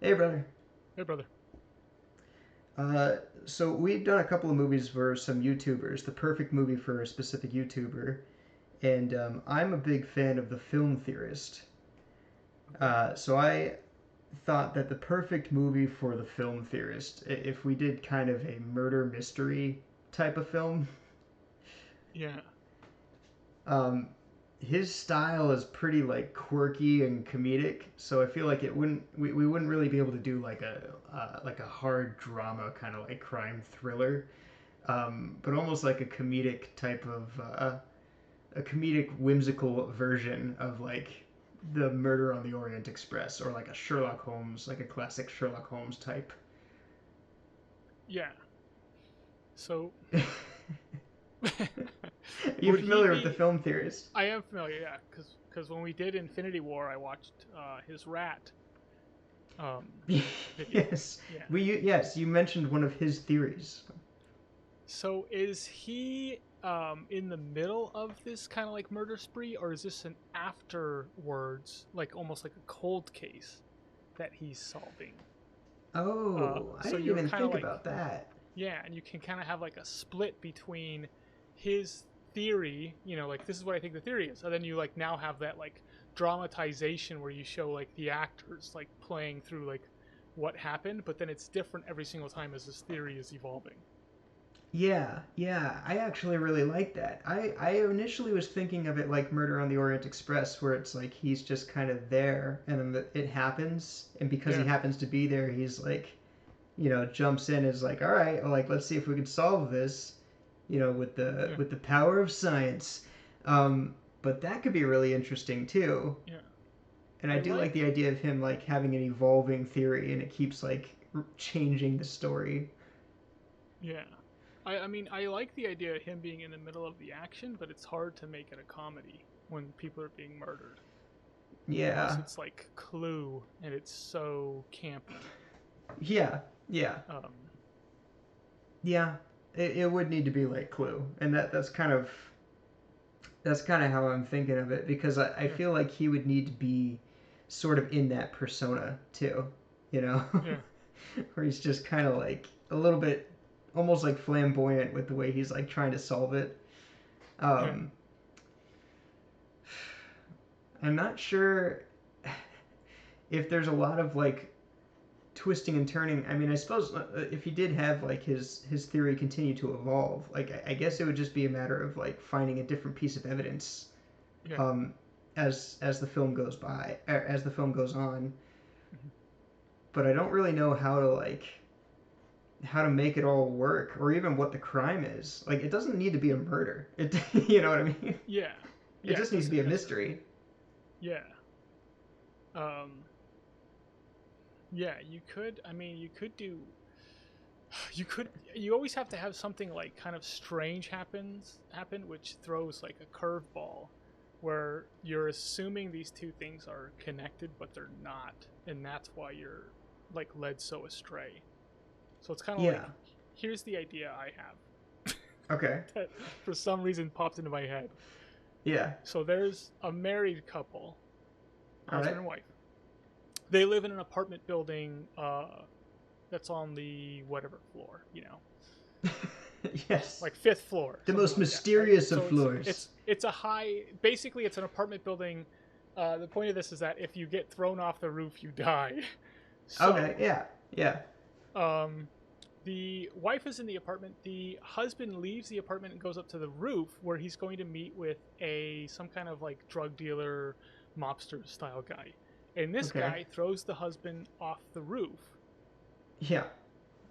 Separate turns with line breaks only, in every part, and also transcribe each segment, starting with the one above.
Hey, brother.
Hey, brother.
Uh, so we've done a couple of movies for some YouTubers, the perfect movie for a specific YouTuber, and I'm a big fan of the Film Theorist.
Okay.
So I thought that the perfect movie for the Film Theorist, if we did kind of a murder mystery type of film,
Yeah.
um, his style is pretty like quirky and comedic. So I feel like we wouldn't really be able to do like a hard drama kind of like crime thriller, but almost like a comedic type of a comedic whimsical version of like the Murder on the Orient Express or like a Sherlock Holmes, like a classic Sherlock Holmes type.
Yeah. So,
Are you
would he
familiar with the
be?
film theorist?
I am familiar, yeah, because when we did Infinity War, I watched his Rat um, video.
Yes,
Yeah.
yes, you mentioned one of his theories.
So is he in the middle of this kind of like murder spree, or is this an afterwards, like almost like a cold case that he's solving?
Oh, I
So
didn't
you're
even
kind of
think
like,
about that.
yeah, and you can kind of have like a split between his theory, like this is what I think the theory is, and then you like now have that like dramatization where you show like the actors like playing through like what happened, but then it's different every single time as this theory is evolving.
Yeah, yeah, I actually really like that. I initially was thinking of it like Murder on the Orient Express, where it's like he's just kind of there, and then it happens, and because he
Yeah,
happens to be there, he's like, jumps in, is like, all right, well, like let's see if we can solve this,
yeah,
with the power of science. But that could be really interesting too,
yeah.
and I
I
do like
like,
the idea of him like having an evolving theory, and it keeps like changing the story.
yeah. I mean, I like the idea of him being in the middle of the action, but it's hard to make it a comedy when people are being murdered, unless
Yeah,
it's like Clue and it's so campy.
yeah, yeah.
Um,
Yeah, it would need to be like Clue, and that's kind of how I'm thinking of it because I
yeah,
feel like he would need to be sort of in that persona too, you know,
yeah,
where he's just kind of like a little bit almost like flamboyant with the way he's like trying to solve it.
yeah.
Um, I'm not sure if there's a lot of like twisting and turning. I mean, I suppose if he did have like his theory continue to evolve, like I guess it would just be a matter of like finding a different piece of evidence
Yeah.
um, as the film goes by, as the film goes on.
Mhm.
But I don't really know how to make it all work, or even what the crime is. Like, it doesn't need to be a murder. It, you know what I mean?
Yeah.
It
Yeah, it
just needs to be
doesn't
a
necessarily.
mystery.
Yeah. Um yeah, you could I mean, you could do you always have to have something like kind of strange happen which throws like a curveball where you're assuming these two things are connected but they're not, and that's why you're like led so astray. So it's kind of
Yeah.
like, here's the idea I have
Okay.
that for some reason popped into my head.
Yeah.
So there's a married couple,
All
husband
right.
and wife. They live in an apartment building that's on the whatever floor,
Yes.
like fifth floor,
The
something
most
like that, right?
mysterious of
So it's
floors.
it's it's a high. Basically, it's an apartment building. The point of this is that if you get thrown off the roof, you die.
Okay.
So,
Yeah. Yeah.
um, the wife is in the apartment. The husband leaves the apartment and goes up to the roof where he's going to meet with a some kind of like drug dealer, mobster style guy. And this
Okay.
guy throws the husband off the roof,
Yeah.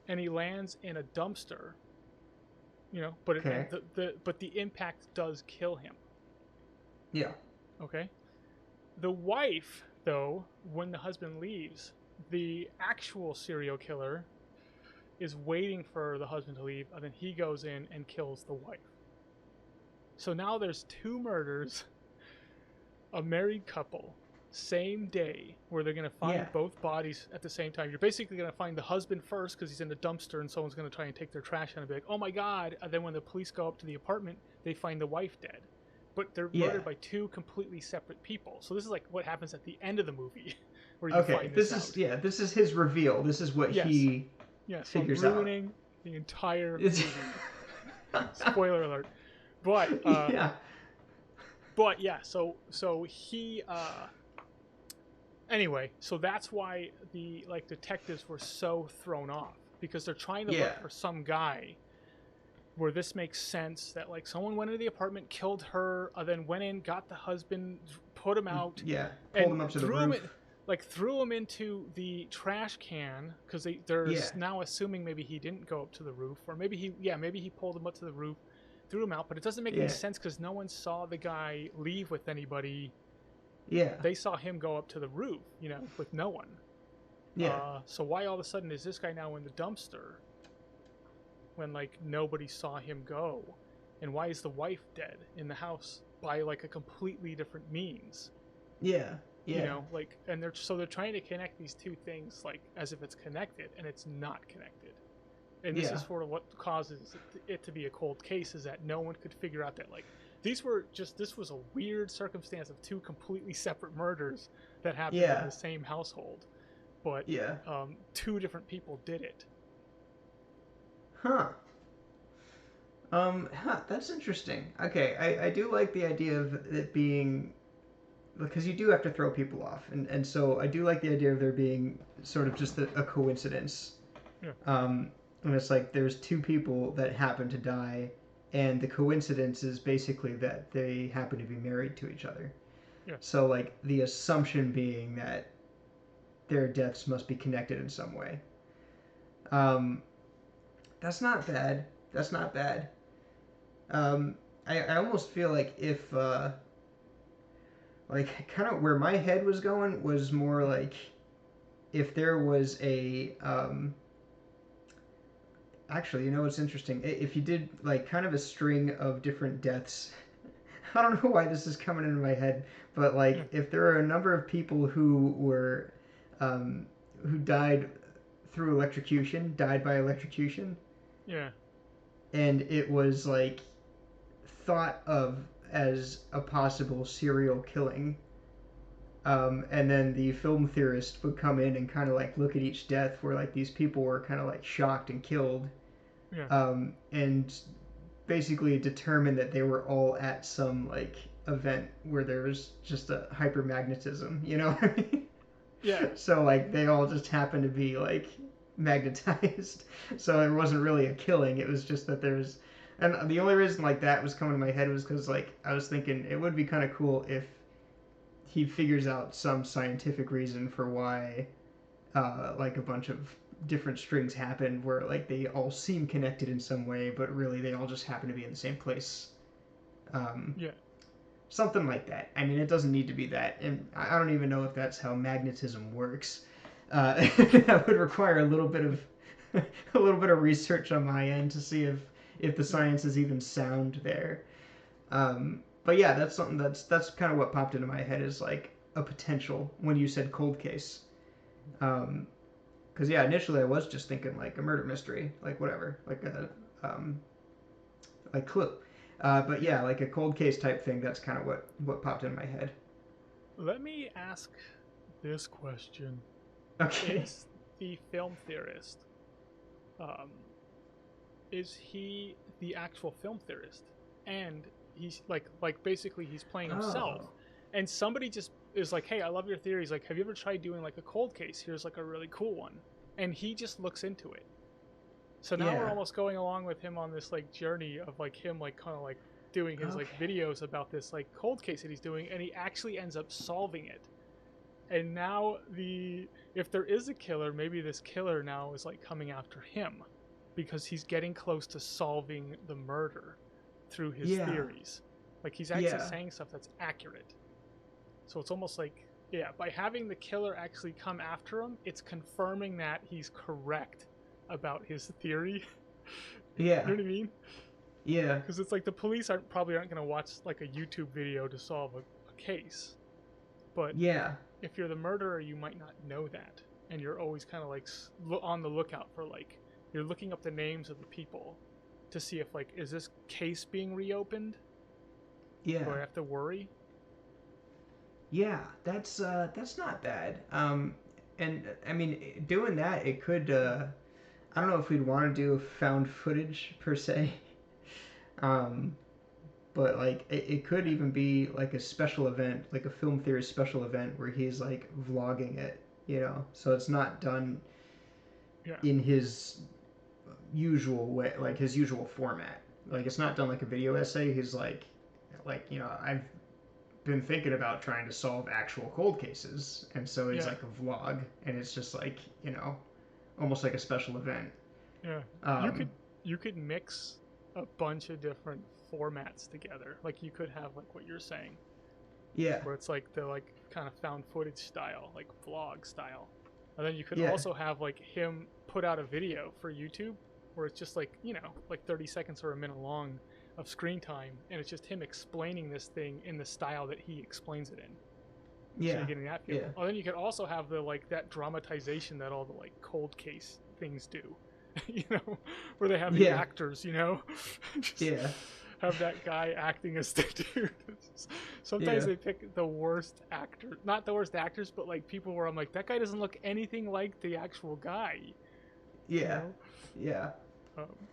and he lands in a dumpster. But
Okay.
the impact does kill him.
Yeah.
Okay. The wife, though, when the husband leaves, the actual serial killer is waiting for the husband to leave, and then he goes in and kills the wife. So now there's two murders, a married couple, same day, where they're going to
Yeah.
find both bodies at the same time. You're basically going to find the husband first because he's in the dumpster and someone's going to try and take their trash out and be like, oh my God. And then when the police go up to the apartment, they find the wife dead. But they're
Yeah.
murdered by two completely separate people. So this is like what happens at the end of the movie. where you
Okay,
find this out.
this is his reveal. This is what
Yes.
he
Yeah, so I'm
figures out.
ruining the entire
It's
movie. Spoiler alert. But
yeah.
yeah, so he anyway, so that's why the like detectives were so thrown off because they're trying to
Yeah.
look for some guy where this makes sense that like someone went into the apartment, killed her, then went in, got the husband, put him out,
Yeah. Pulled
and
him up to the
threw him
roof.
threw him into the trash can because they're
Yeah.
now assuming maybe he didn't go up to the roof, or maybe he pulled him up to the roof, threw him out, but it doesn't make any
Yeah.
sense because no one saw the guy leave with anybody.
Yeah.
They saw him go up to the roof, with no one.
Yeah.
So why all of a sudden is this guy now in the dumpster when like nobody saw him go? And why is the wife dead in the house by like a completely different means?
Yeah. Yeah.
And they're trying to connect these two things like as if it's connected, and it's not connected. And this is sort of what causes it to be a cold case, is that no one could figure out that like this was a weird circumstance of two completely separate murders that happened in the same household, but two different people did it.
Huh. That's interesting. Okay, I do like the idea of it being, because you do have to throw people off, and so I do like the idea of there being sort of just a coincidence.
Yeah.
And it's like there's two people that happen to die, and the coincidence is basically that they happen to be married to each other.
Yeah.
So like the assumption being that their deaths must be connected in some way. Um, that's not bad. That's not bad. I almost feel like if like kind of where my head was going was more like if there was a actually, you know what's interesting? If you did like kind of a string of different deaths, I don't know why this is coming into my head, but like if there are a number of people who were who died through electrocution, died by electrocution,
Yeah.
and it was like thought of as a possible serial killing. And then the film theorist would come in and kind of like look at each death where like these people were kind of like shocked and killed,
Yeah.
and basically determine that they were all at some like event where there was just a hypermagnetism, you know what I mean?
Yeah.
So like they all just happened to be like magnetized. So it wasn't really a killing. It was just that there's, and the only reason like that was coming to my head was because like I was thinking it would be kind of cool if he figures out some scientific reason for why like a bunch of different strings happen where like they all seem connected in some way, but really they all just happen to be in the same place.
Yeah.
Something like that. I mean, it doesn't need to be that, and I don't even know if that's how magnetism works. That would require a little bit of a little bit of research on my end to see if the science is even sound there. But yeah, that's something that's kind of what popped into my head is like a potential when you said cold case. Because yeah, initially I was just thinking like a murder mystery, like whatever, like a like Clue. But yeah, like a cold case type thing. That's kind of what popped in my head.
Let me ask this question:
Okay.
Is the film theorist, um, is he the actual film theorist, and he's like basically he's playing himself,
Oh.
and somebody just is like, hey, I love your theories, like have you ever tried doing like a cold case? Here's like a really cool one, and he just looks into it. So now we're almost going along with him on this like journey of like him like kind of like doing his like videos about this like cold case that he's doing, and he actually ends up solving it. And now if there is a killer, maybe this killer now is like coming after him because he's getting close to solving the murder through his theories. Like he's actually saying stuff that's accurate. So it's almost like, by having the killer actually come after him, it's confirming that he's correct about his theory.
Yeah.
You know what I mean?
Yeah.
Because it's like the police probably aren't going to watch like a YouTube video to solve a case. But if you're the murderer, you might not know that. And you're always kind of like on the lookout for like, you're looking up the names of the people to see if like, is this case being reopened?
Yeah.
Do I have to worry?
Yeah, that's not bad. And I mean, doing that, it could. I don't know if we'd want to do found footage per se. Um, but like it could even be like a special event, like a film theorist special event where he's like vlogging it, so it's not done
Yeah,
in his usual way, like his usual format. Like it's not done like a video essay. He's like I've been thinking about trying to solve actual cold cases, and so he's
yeah,
like a vlog, and it's just like almost like a special event.
yeah. You
Um,
could you could mix a bunch of different formats together. Like you could have like what you're saying,
yeah,
where it's like the like kind of found footage style, like vlog style. And then you could
yeah,
also have like him put out a video for YouTube where it's just like, like 30 seconds or a minute long of screen time and it's just him explaining this thing in the style that he explains it in. So
yeah,
you're getting that feel.
yeah,
Oh, then you could also have the like that dramatization that all the like cold case things do. Where they have the
yeah,
actors, just
yeah,
have that guy acting as the dude. Sometimes
yeah,
they pick the worst actor, not the worst actors, but like people where I'm like, that guy doesn't look anything like the actual guy, you
yeah,
know?
yeah.
Um,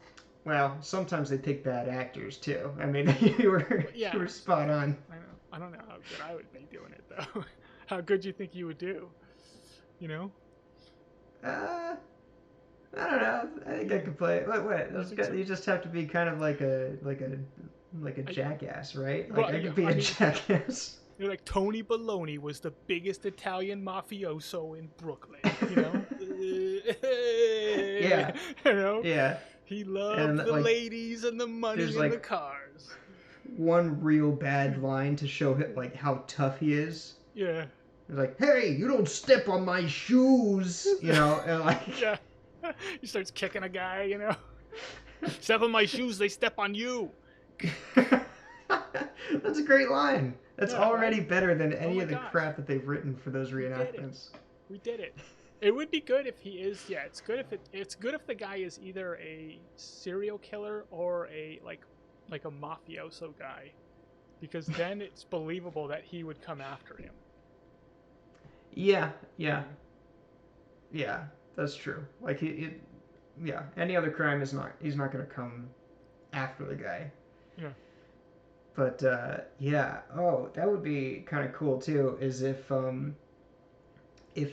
Well, sometimes they pick bad actors too. I mean, you were
but
you
yeah,
were spot on.
I know. I don't know how good I would be doing it though. How good you think you would do? You know?
Uh, I don't know. I think I could play. Wait,
You think so?
you just have to be kind of like a
I,
jackass, right? Like
well,
I
yeah,
could be
I
a
mean,
jackass.
you're like Tony Baloney was the biggest Italian mafioso in Brooklyn. You know,
Yeah,
you know,
yeah,
he
and
loved the
like
ladies and the
there's
money and the
like
cars.
one real bad line to show him like how tough he is.
Yeah,
He's like, "Hey, you don't step on my shoes," and like.
yeah. He starts kicking a guy. Step on my shoes, they step on you.
That's a great line. That's
Yeah,
already
right.
better than
Oh
any
my
of the
gosh,
crap that they've written for those
we did it.
reenactments.
We did it. It would be good if he is. Yeah, it's good if it's good if the guy is either a serial killer or like a mafioso guy, because then it's believable that he would come after him.
Yeah,
You
yeah,
know?
yeah. That's true. Like yeah. Any other crime is not. He's not gonna come after the guy.
Yeah.
But yeah. Oh, that would be kind of cool too. Is if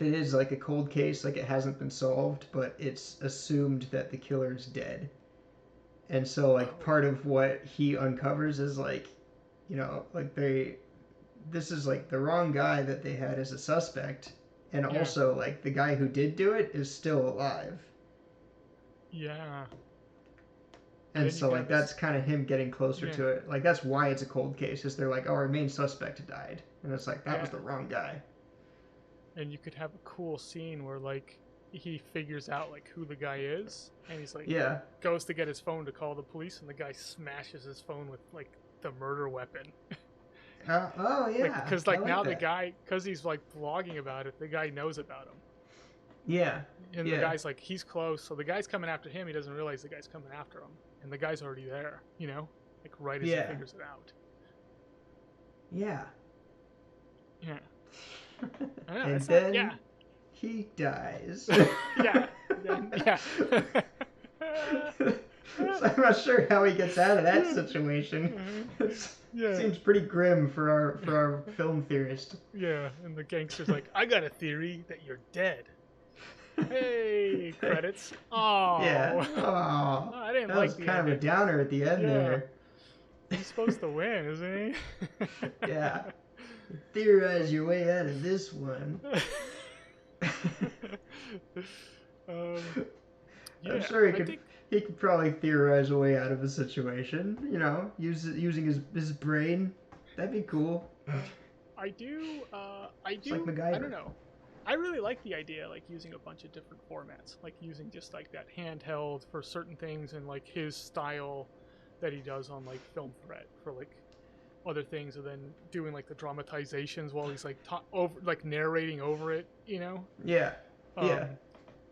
it is like a cold case, like it hasn't been solved, but it's assumed that the killer is dead, and so like
Oh.
part of what he uncovers is like, like this is like the wrong guy that they had as a suspect, and
Yeah.
also like the guy who did do it is still alive,
Yeah. And
and
then you
so
could
like
have this.
that's kind of him getting closer
Yeah.
to it. Like that's why it's a cold case, is they're like, oh, our main suspect died, and it's like that was
Yeah.
the wrong guy.
And you could have a cool scene where like he figures out like who the guy is, and he's like
Yeah.
goes to get his phone to call the police, and the guy smashes his phone with like the murder weapon.
Oh
Like
yeah,
because
I
like
like
now the
that.
guy, because he's like vlogging about it, the guy knows about him,
Yeah.
and the
Yeah.
guy's like he's close, so the guy's coming after him. He doesn't realize the guy's coming after him, and the guy's already there. Like right as he
Yeah.
figures it out.
Yeah.
Yeah, I know
And
that's not. Yeah,
then he dies.
yeah, then, yeah.
So I'm not sure how he gets out of that situation. It
Yeah,
seems pretty grim for our film theorist.
yeah, and the gangster's like, I got a theory that you're dead. Hey, credits.
Yeah.
Oh,
Oh,
I didn't
that was
like the
kind of a
ending.
downer at the end
Yeah,
there.
he's supposed to win, isn't he?
Yeah. Theorize your way out of this one.
um,
I'm
yeah,
sure
I think
he could probably theorize a way out of a situation. Using his brain. That'd be cool.
I do.
It's like
I don't
MacGyver.
know. I really like the idea, like using a bunch of different formats, like using just like that handheld for certain things, and like his style that he does on like Film Threat for like other things, and then doing like the dramatizations while he's like over, like narrating over it,
Yeah.
Um,
Yeah.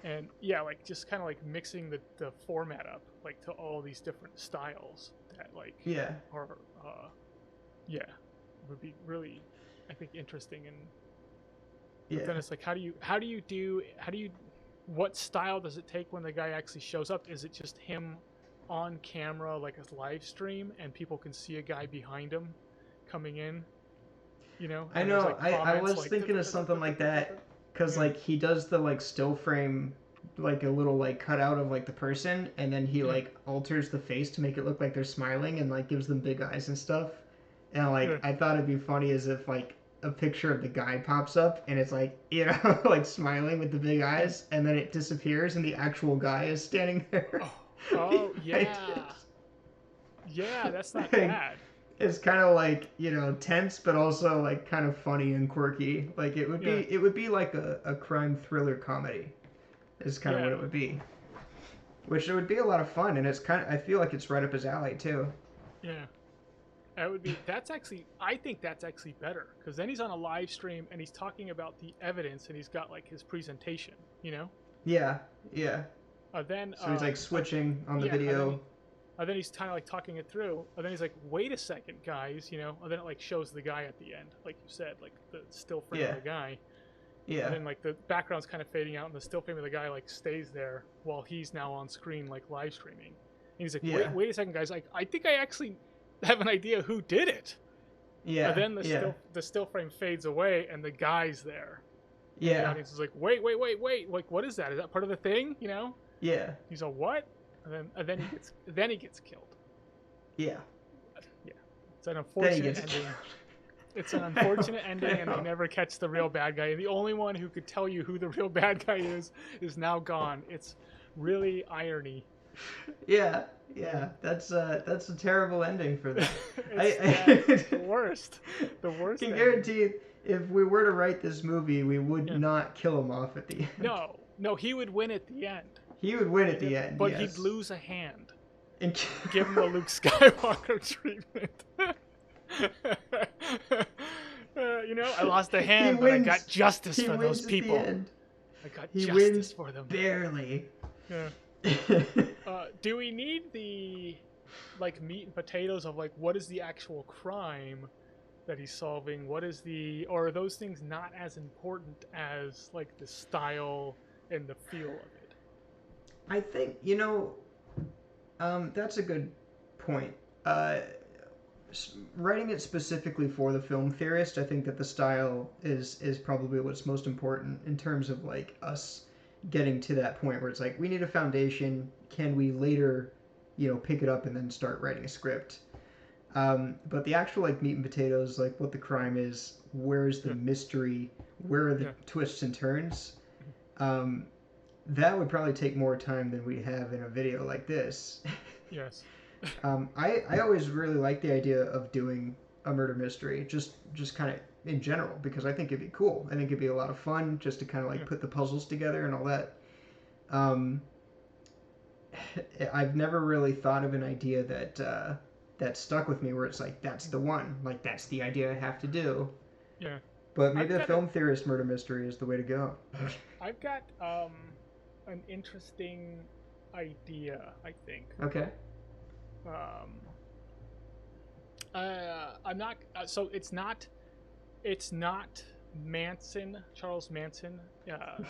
and yeah, like just kind of like mixing the format up, like to all these different styles that like
Yeah.
are, yeah, would be really I think interesting. And but then
Yeah.
it's like, what style does it take when the guy actually shows up? Is it just him on camera, like a live stream, and people can see a guy behind him coming in,
I
and there's
know.
like
I
comments
was
like,
thinking of something like that because
yeah,
like he does the like still frame, like a little like cutout of like the person, and then he
yeah,
like alters the face to make it look like they're smiling and like gives them big eyes and stuff. And
yeah.
like I thought it'd be funny as if like a picture of the guy pops up and it's like like smiling with the big
Yeah.
eyes, and then it disappears and the actual guy is standing there
Oh, oh
behind
yeah,
it.
yeah. That's not
Like,
bad.
it's kind of like tense but also like kind of funny and quirky. Like
Yeah,
it would be like a crime thriller comedy is kind of what
yeah,
it would be, which it would be a lot of fun, and it's kind of, I feel like it's right up his alley too.
yeah. That would be. That's actually. I think that's actually better because then he's on a live stream and he's talking about the evidence and he's got like his presentation.
Yeah, yeah.
Then
So he's like switching on the
yeah.
video.
And then he's kind of like talking it through. And then he's like, "Wait a second, guys," And then it like shows the guy at the end, like you said, like the still frame of
Yeah,
the guy. And
yeah,
then like the background's kind of fading out, and the still frame of the guy like stays there while he's now on screen like live streaming. And he's like,
yeah,
"Wait a second, guys! Like, I think I actually have an idea who did it." And
yeah,
then
yeah,
the still frame fades away, and the guy's there, and the
yeah,
audience is like, "Wait! Like, what is that? Is that part of the thing?"
yeah,
He's like, "What?" And then he gets killed.
yeah.
Yeah, it's an
Then he
unfortunate
gets
ending.
killed.
It's an unfortunate ending,
I
and they
know.
never catch the real bad guy. And the only one who could tell you who the real bad guy is now gone. It's really irony.
Yeah, yeah. That's a terrible ending for that.
It's the
I
worst. The worst
can
ending.
guarantee if we were to write this movie, we would
Yeah.
not kill him off at the end.
No, he would win at the end.
He would win at the end,
But he'd
yes.
lose a hand.
And
Give him the Luke Skywalker treatment. I lost a hand, but I got justice
He
for those
wins
people.
at the end.
I got
He
justice
wins
for them.
barely.
Yeah. Do we need the meat and potatoes of what is the actual crime that he's solving? Or are those things not as important as the style and the feel of it?
I think that's a good point. Writing it specifically for the film theorist, I think that the style is probably what's most important in terms of us getting to that point where it's like we need a foundation. Can we later, pick it up and then start writing a script? But the actual meat and potatoes, like what the crime is, where's the
Yeah.
mystery, where are the
Yeah.
twists and turns, that would probably take more time than we have in a video like this.
Yes.
I always really like the idea of doing a murder mystery, just kind of in general, because I think it'd be cool. I think it'd be a lot of fun just to kind of
Yeah.
put the puzzles together and all that. Um, I've never really thought of an idea that stuck with me where it's like that's the one, like that's the idea I have to do.
Yeah.
But
I've
maybe the
got
film theorist murder mystery is the way to go.
I've got an interesting idea, I think.
Okay.
I'm not. So it's not Charles Manson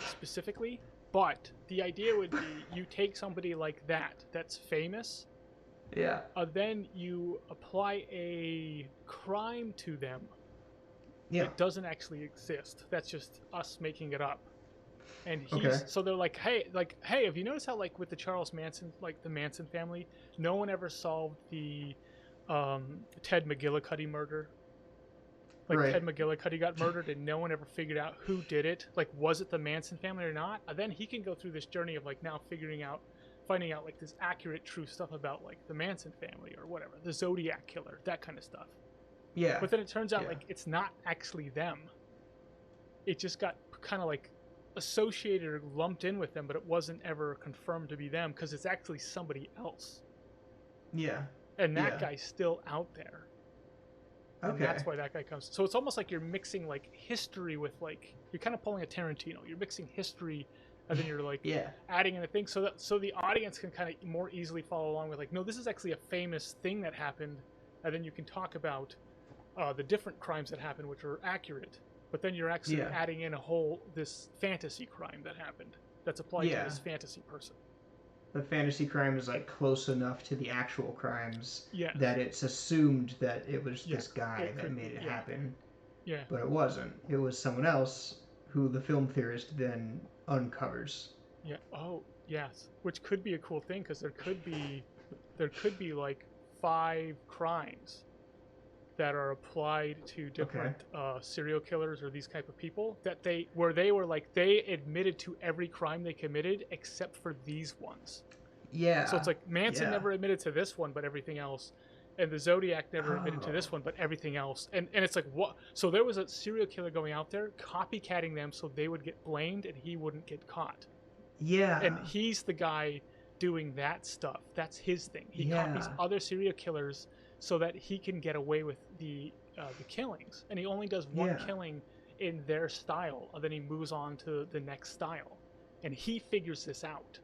specifically, but the idea would be you take somebody like that's famous,
Yeah.
then you apply a crime to them
Yeah.
that doesn't actually exist. That's just us making it up. And
Okay.
so they're hey, have you noticed how with the Charles Manson, the Manson family, no one ever solved the Ted McGillicuddy murder?
Right.
Ted McGillicuddy got murdered and no one ever figured out who did it. Was it the Manson family or not? And then he can go through this journey of now finding out this accurate, true stuff about the Manson family or whatever, the Zodiac killer, that kind of stuff.
Yeah.
But then it turns out
Yeah.
it's not actually them. It just got kind of associated or lumped in with them, but it wasn't ever confirmed to be them because it's actually somebody else.
Yeah.
And that
Yeah.
guy's still out there. And
Okay.
that's why that guy comes. So it's almost like you're mixing history with you're kind of pulling a Tarantino. You're mixing history and then you're
Yeah.
adding in a thing so the audience can kind of more easily follow along with no, this is actually a famous thing that happened, and then you can talk about the different crimes that happen, which are accurate. But then you're actually
Yeah.
adding in this fantasy crime that happened that's applied to
Yeah.
this fantasy person.
The fantasy crime is like close enough to the actual crimes
Yes.
that it's assumed that it was
Yeah.
this guy
It
that
could
made
be.
it
Yeah.
happen,
Yeah.
but it wasn't. It was someone else who the film theorist then uncovers.
Yeah. Oh, yes. Which could be a cool thing because there could be like 5 crimes that are applied to
Okay.
different serial killers or these type of people that they were like they admitted to every crime they committed except for these ones. So
Yeah.
it's like Manson
Yeah.
never admitted to this one, but everything else, and the Zodiac never admitted to this
Oh.
one, but everything else. And it's like what? So there was a serial killer going out there copycatting them, so they would get blamed and he wouldn't get caught. And
Yeah.
he's the guy doing that stuff. That's his thing. He copies
Yeah.
other serial killers so that he can get away with the killings, and he only does one
Yeah.
killing in their style, and then he moves on to the next style, and he figures this out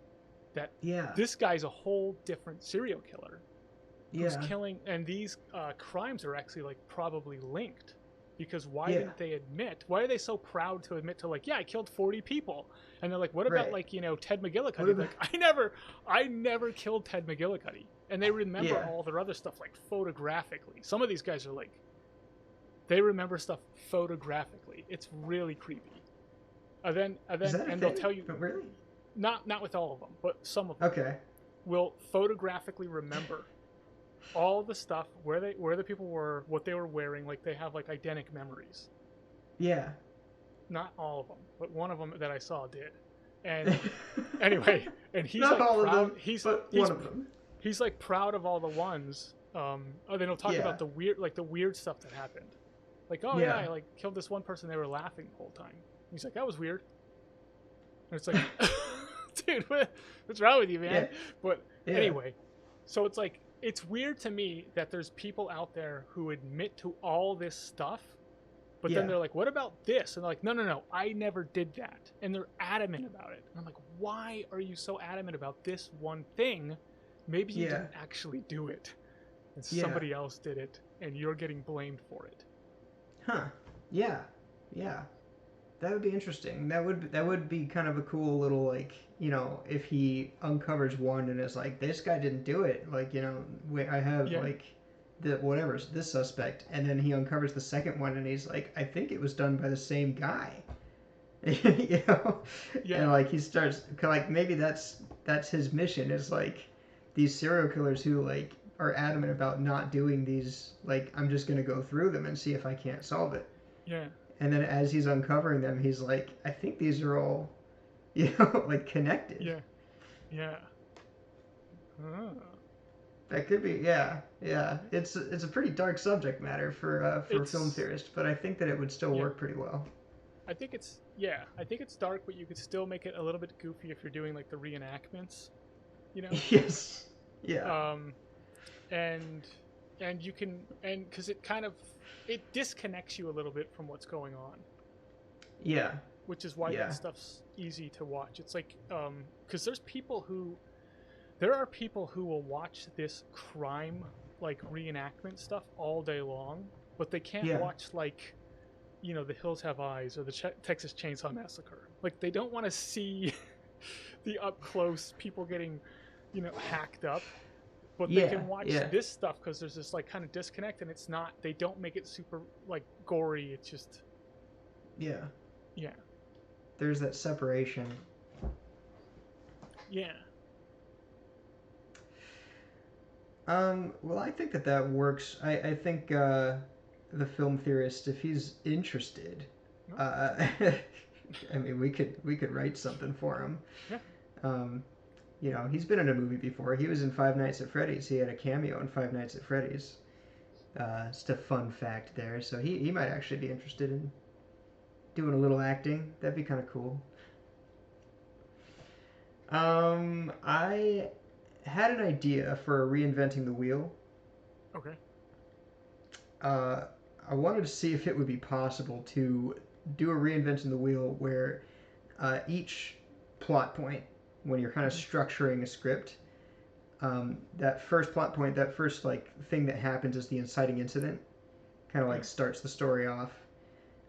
that
Yeah.
this guy's a whole different serial killer who's
Yeah.
killing, and these crimes are actually like probably linked. Because why
Yeah.
didn't they admit? Why are they so proud to admit to like, yeah, I killed 40 people? And they're like, what about
Right.
like, Ted McGillicuddy?
What about-
Like, I never killed Ted McGillicuddy. And they remember
Yeah.
all their other stuff like photographically. Some of these guys are like, they remember stuff photographically. It's really creepy. And then
Is that a
they'll
thing?
tell you,
Really?
not with all of them, but some of them
Okay.
will photographically remember all the stuff, where the people were, what they were wearing. Like they have like eidetic memories.
Yeah.
Not all of them, but one of them that I saw did. And anyway, and he's
Not
like
all
proud.
of them, but
he's
one of them.
he's like proud of all the ones. Then he'll talk
Yeah.
about the weird stuff that happened. Like, oh
Yeah.
yeah, I like killed this one person. They were laughing the whole time. He's like, that was weird. And it's like, dude, what's wrong with you, man?
Yeah.
But
Yeah.
anyway, so it's like, it's weird to me that there's people out there who admit to all this stuff, but
Yeah.
then they're like, what about this? And they're like, no, I never did that. And they're adamant about it. And I'm like, why are you so adamant about this one thing? Maybe you
Yeah.
didn't actually do it, and
Yeah.
somebody else did it, and you're getting blamed for it.
Huh. Yeah. Yeah. That would be interesting. That would be kind of a cool little like, if he uncovers one and is like, this guy didn't do it. Like, wait, I have
Yeah.
like the whatever this suspect, and then he uncovers the second one and he's like, I think it was done by the same guy.
Yeah.
And like he starts like maybe that's his mission is like these serial killers who like are adamant about not doing these, like I'm just gonna go through them and see if I can't solve it.
Yeah.
And then as he's uncovering them, he's like, I think these are all, like connected.
Yeah. Yeah. Ah.
That could be, yeah. It's a pretty dark subject matter for Film Theorist, but I think that it would still work pretty well.
I think it's dark, but you could still make it a little bit goofy if you're doing like the reenactments,
Yes. Yeah.
And you can, and because it disconnects you a little bit from what's going on.
Yeah.
Which is why
Yeah.
that stuff's easy to watch. It's like, because there are people who will watch this crime, like reenactment stuff all day long, but they can't
Yeah.
watch like, The Hills Have Eyes or the Texas Chainsaw Massacre. Like they don't want to see the up close people getting, hacked up. But they can watch this stuff because there's this like kind of disconnect, and it's not. They don't make it super like gory. It's just.
Yeah.
Yeah.
There's that separation.
Yeah.
Well, I think that works. I think the Film Theorist, if he's interested, I mean, we could write something for him.
Yeah.
He's been in a movie before. He was in Five Nights at Freddy's. He had a cameo in Five Nights at Freddy's. Just a fun fact there. So he might actually be interested in doing a little acting. That'd be kind of cool. I had an idea for Reinventing the Wheel.
Okay.
I wanted to see if it would be possible to do a Reinventing the Wheel where each plot point, when you're kind of structuring a script, that first plot point, that first like thing that happens is the inciting incident, kind of like starts the story off.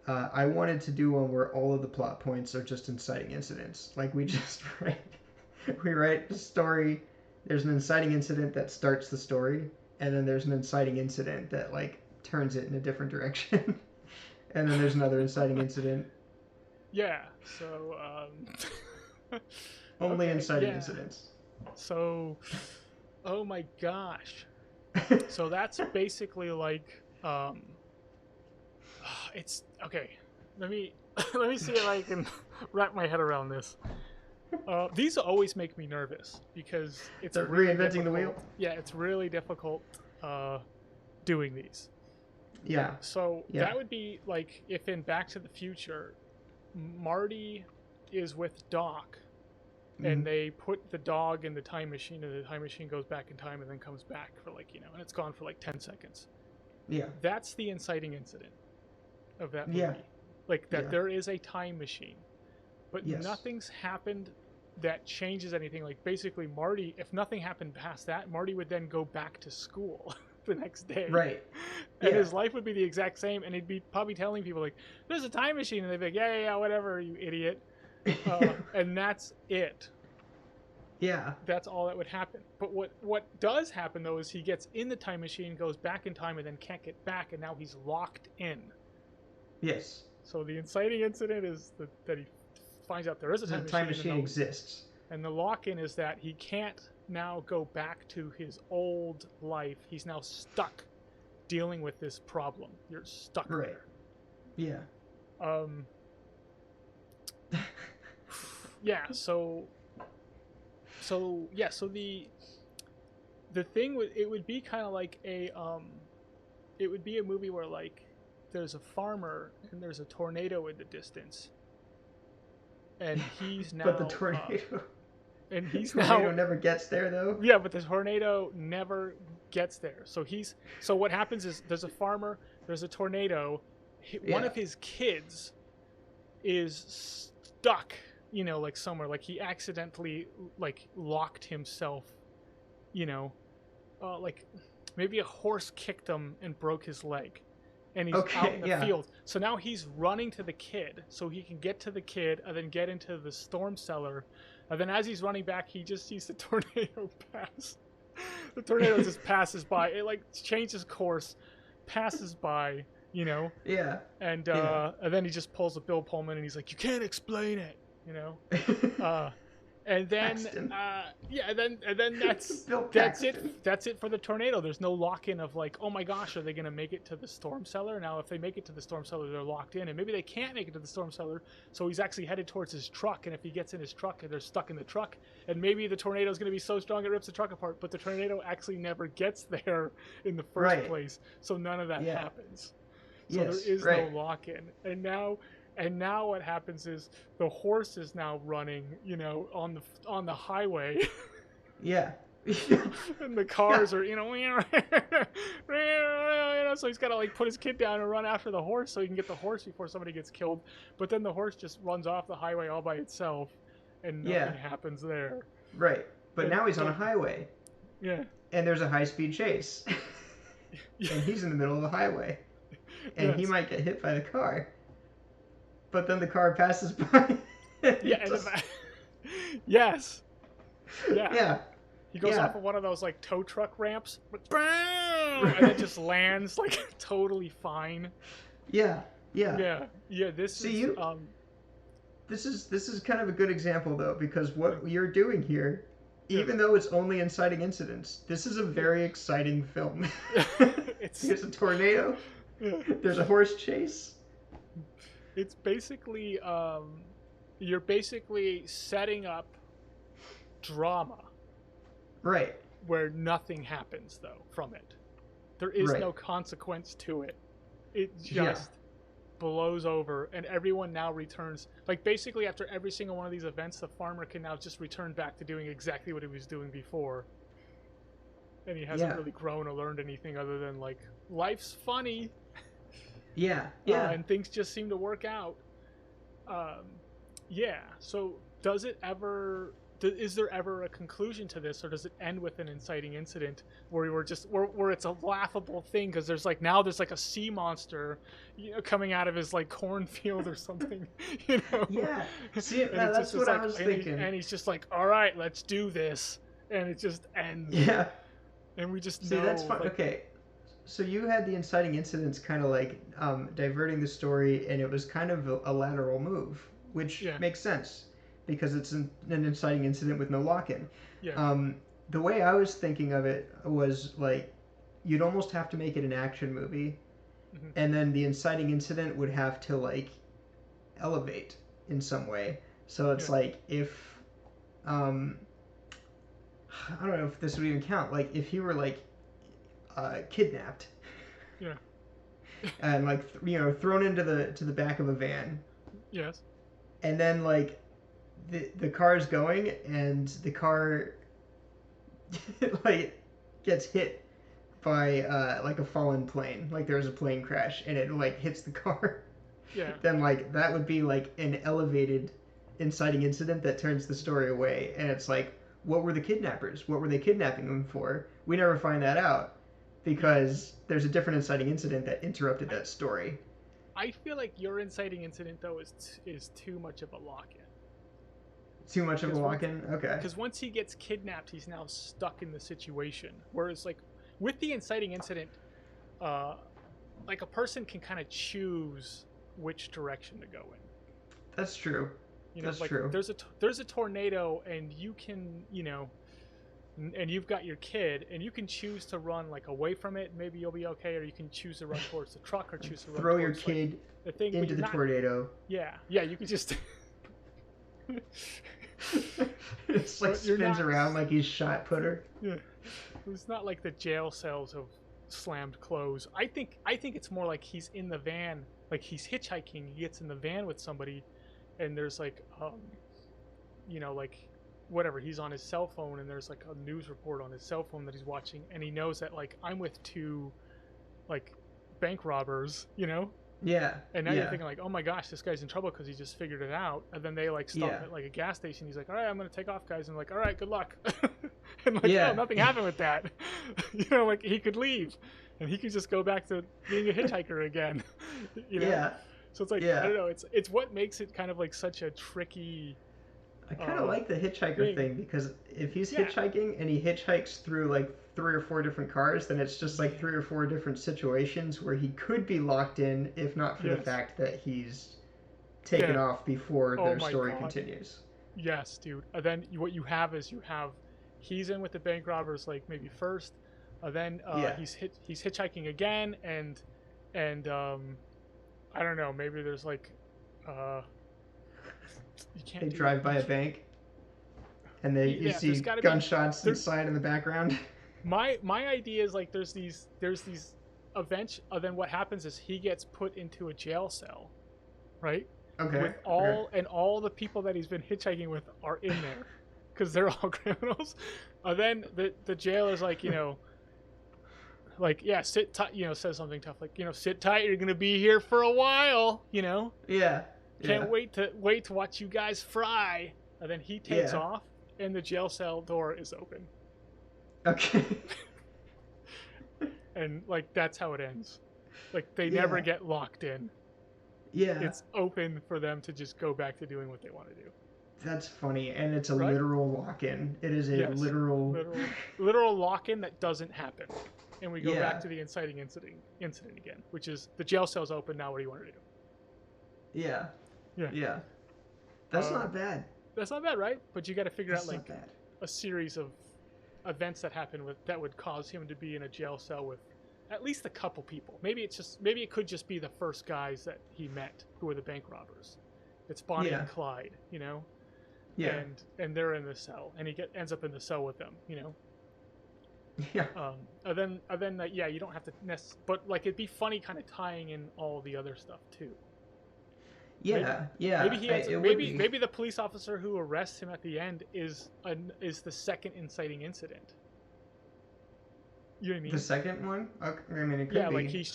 I wanted to do one where all of the plot points are just inciting incidents. Like we just write the story. There's an inciting incident that starts the story, and then there's an inciting incident that like turns it in a different direction, and then there's another inciting incident.
Yeah. So
Only
okay.
inciting
Yeah.
incidents.
So oh my gosh. So that's basically like it's okay. Let me let me see if I can wrap my head around this. These always make me nervous because it's
The
really
reinventing the
difficult.
wheel.
Yeah, it's really difficult doing these.
Yeah.
So
Yeah.
that would be like if in Back to the Future, Marty is with Doc, and they put the dog in the time machine, and the time machine goes back in time and then comes back for like, and it's gone for like 10 seconds.
Yeah.
That's the inciting incident of that movie.
Yeah.
Like that
Yeah.
there is a time machine, but
Yes.
nothing's happened that changes anything. Like basically Marty, if nothing happened past that, Marty would then go back to school the next day.
Right.
And
Yeah.
his life would be the exact same, and he'd be probably telling people like, there's a time machine, and they'd be like, yeah, whatever, you idiot. And that's it.
Yeah.
That's all that would happen. But what does happen though is he gets in the time machine, goes back in time, and then can't get back, and now he's locked in.
Yes.
So the inciting incident is that he finds out there is a
The
time
time
machine,
machine exists.
and the lock-in is that he can't now go back to his old life. He's now stuck dealing with this problem. You're stuck
Right.
there.
Yeah.
Yeah. So the thing it would be kind of like it would be a movie where like there's a farmer and there's a tornado in the distance, and he's now
But the tornado.
and he's
Tornado
now
never gets there though.
yeah, but the tornado never gets there. So what happens is there's a farmer, there's a tornado, one of his kids is stuck, like somewhere, like he accidentally like locked himself, like maybe a horse kicked him and broke his leg, and he's out in the field. So now he's running to the kid so he can get to the kid and then get into the storm cellar. And then as he's running back, he just sees the tornado pass. The tornado just passes by. It like changes course, passes by,
Yeah.
And then he just pulls a Bill Pullman and he's like, "You can't explain it," And then and then that's it. That's it for the tornado. There's no lock-in of like, oh my gosh, are they going to make it to the storm cellar? Now, if they make it to the storm cellar, they're locked in, and maybe they can't make it to the storm cellar. So he's actually headed towards his truck, and if he gets in his truck, and they're stuck in the truck, and maybe the tornado is going to be so strong it rips the truck apart. But the tornado actually never gets there in the first place, so none of that happens. So there is no lock-in, and now what happens is the horse is now running, on the highway.
Yeah.
And the cars are, so he's got to like put his kid down and run after the horse so he can get the horse before somebody gets killed. But then the horse just runs off the highway all by itself, and nothing happens there.
Right. But now he's on a highway.
Yeah.
And there's a high-speed chase. And he's in the middle of the highway. And he might get hit by the car. But then the car passes by.
Yes.
Yeah.
He goes off of one of those like tow truck ramps, and it just lands like totally fine.
Yeah.
This
is kind of a good example though, because what you're doing here, even though it's only inciting incidents, this is a very exciting film. There's a tornado. There's a horse chase.
It's basically you're basically setting up drama,
right,
where nothing happens though from it. There is no consequence to it. It just blows over, and everyone now returns. Like basically after every single one of these events, the farmer can now just return back to doing exactly what he was doing before, and he hasn't really grown or learned anything other than like life's funny. And things just seem to work out. So does it ever is there ever a conclusion to this, or does it end with an inciting incident where we're just where it's a laughable thing because there's like a sea monster, coming out of his like cornfield or something,
Yeah. See,
and it just
that's
is
what I
like,
was thinking.
and he's just like, all right, let's do this, and it just ends,
Yeah.
and we just
See,
know,
that's fun.
like,
Okay. So you had the inciting incidents kind of like diverting the story, and it was kind of a lateral move, which
yeah,
makes sense because it's an inciting incident with no lock-in.
yeah,
The way I was thinking of it was like you'd almost have to make it an action movie,
hmm,
and then the inciting incident would have to like elevate in some way. So it's
yeah,
like if um, I don't know if this would even count. Like if he were like kidnapped
yeah,
and like thrown into the back of a van,
yes,
and then like the car's going and the car like gets hit by like a fallen plane, like there was a plane crash and it like hits the car,
yeah.
then like that would be like an elevated inciting incident that turns the story away, and it's like, what were the kidnappers? What were they kidnapping them for? We never find that out
Yeah.
because there's a different inciting incident that interrupted
I
that story.
I feel like your inciting incident though is too much of a lock-in.
Too much of a
Because once
lock-in. Okay.
because once he gets kidnapped, he's now stuck in the situation. Whereas like with the inciting incident, uh, like a person can kind of choose which direction to go in.
That's true. That's
Like
true.
there's a tornado and you can and you've got your kid and you can choose to run like away from it. Maybe you'll be okay, or you can choose to run towards the truck or choose to run
Throw your
towards like
kid
the thing. But
into
you're
the
not.
tornado.
Yeah, yeah. You could just.
It's like
But you're
spins
not.
around like he's shot putter.
Yeah. It's not like the jail cells have slammed closed. I think it's more like he's in the van, like he's hitchhiking. He gets in the van with somebody, and there's like, like whatever. He's on his cell phone, and there's like a news report on his cell phone that he's watching, and he knows that like I'm with two, like, bank robbers,
Yeah.
And now you're
Yeah.
thinking like, oh my gosh, this guy's in trouble because he just figured it out. And then they like stop
Yeah.
at like a gas station. He's like, all right, I'm gonna take off, guys. And like, all right, good luck. And like,
Yeah.
no, nothing happened with that. Like he could leave, and he could just go back to being a hitchhiker again.
Yeah.
So it's like,
Yeah.
I don't know. It's what makes it kind of like such a tricky.
I kind of like the hitchhiker thing because if he's
Yeah.
hitchhiking and he hitchhikes through like 3 or 4 different cars, then it's just like 3 or 4 different situations where he could be locked in if not for the
Yes.
fact that he's taken
Yeah.
off before
Oh
their
my
story
God.
continues.
Yes, dude. And then what you have is he's in with the bank robbers like maybe first, then
Yeah.
he's hitchhiking again, and I don't know, maybe there's like you can't
They
do
drive by a bank and you
Yeah,
see
there's gotta be
gunshots inside in the background.
my idea is like there's these events, then what happens is he gets put into a jail cell, right?
Okay.
With all the people that he's been hitchhiking with are in there because they're all criminals. Then the jailer's like, like, yeah, sit tight, says something tough like, sit tight, you're gonna be here for a while,
Yeah.
can't wait to watch you guys fry. And then he takes
Yeah.
off and the jail cell door is open,
Okay.
and like that's how it ends. Like they
Yeah.
never get locked in.
Yeah.
It's open for them to just go back to doing what they want to do.
That's funny, and it's a
Right?
literal lock-in. It is a
Yes.
literal.
Literal lock-in that doesn't happen, and we go
Yeah.
back to the inciting incident again, which is the jail cell's open now. What do you want to do?
Yeah.
Yeah.
Yeah. That's
Um,
not bad.
That's not bad, right? But you got to figure
That's
out
not
like
bad.
a series of events that happen that would cause him to be in a jail cell with at least a couple people. Maybe it could just be the first guys that he met who were the bank robbers. It's Bonnie
Yeah.
and Clyde,
Yeah.
and they're in the cell, and he ends up in the cell with them,
Yeah.
And then yeah, you don't have to but like it'd be funny kind of tying in all the other stuff too.
Yeah. Yeah.
Maybe he ends
It
up,
would be.
maybe the police officer who arrests him at the end is the second inciting incident. You know what I mean?
The second one? Okay. I mean, it could
Yeah,
be.
like he's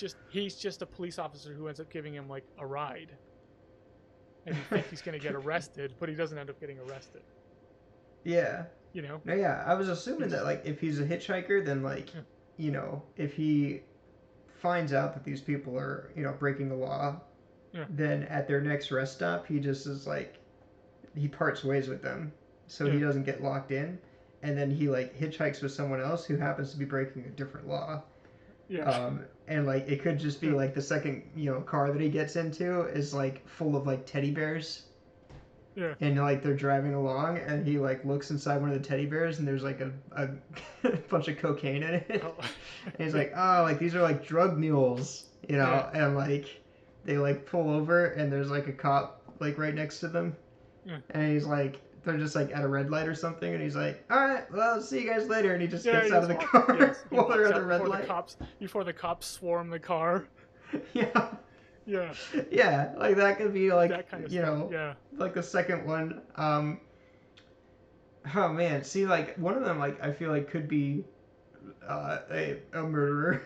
just a police officer who ends up giving him like a ride, and you think he's gonna get arrested, but he doesn't end up getting arrested.
Yeah.
You know?
No, yeah. I was
He
assuming that
just
like if he's a hitchhiker, then like,
yeah,
if he finds out that these people are breaking the law,
yeah,
then at their next rest stop, he just is like he parts ways with them, so he
yeah,
doesn't get locked in, and then he like hitchhikes with someone else who happens to be breaking a different law.
yeah,
And like it could just be
yeah.
like the second car that he gets into is like full of like teddy bears,
Yeah.
and like they're driving along, and he like looks inside one of the teddy bears, and there's like a bunch of cocaine in it,
Oh,
and he's
yeah,
like, oh, like these are like drug mules,
yeah,
and like they like pull over, and there's like a cop like right next to them,
yeah.
and he's like, they're just like at a red light or something, and he's like, all right, well, I'll see you guys later, and he just
Yeah,
gets
he
out of
just
the
walks.
car
Yes, he
while they're
walks
at the
out
red light.
before the cops swarm the car.
Yeah.
Yeah,
Yeah, like that could be like,
that kind of stuff. Yeah,
like the second one. Oh man, see, like one of them, like I feel like could be a murderer,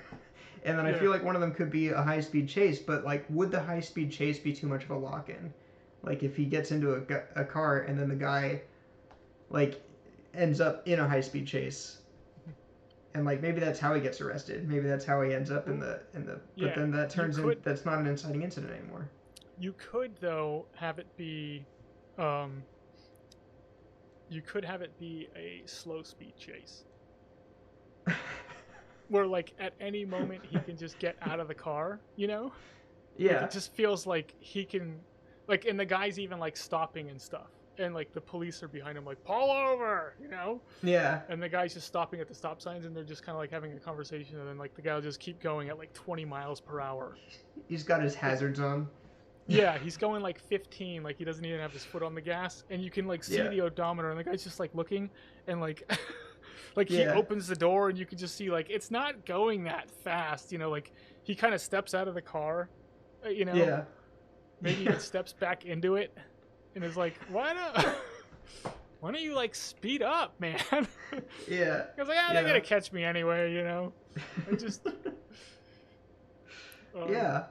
and then I
yeah.
feel like one of them could be a high speed chase. But like, would the high speed chase be too much of a lock in? Like if he gets into a car and then the guy like ends up in a high speed chase, and like maybe that's how he gets arrested. Maybe that's how he ends up in
Well,
the. But
yeah.
then that
You
turns in
could,
that's not an inciting incident anymore.
you could though have it be, um, you could have it be a slow speed chase where like at any moment he can just get out of the car. You know, like
Yeah.
it just feels like he can, like, and the guy's even like stopping and stuff. And like the police are behind him, like pull over, you know.
Yeah.
And the guy's just stopping at the stop signs, and they're just kind of like having a conversation, and then like the guy will just keep going at like 20 miles per hour.
He's got his hazards on.
Yeah, he's going like 15, like he doesn't even have his foot on the gas, and you can like see
Yeah.
the odometer, and the guy's just like looking, and like, like he
Yeah.
opens the door, and you can just see like it's not going that fast, you know, like he kind of steps out of the car, you know,
Yeah.
maybe
Yeah.
even steps back into it, and is like, why don't you like speed up, man?
Yeah.
I was like, they're gonna catch me anyway, you know. I just,
Yeah.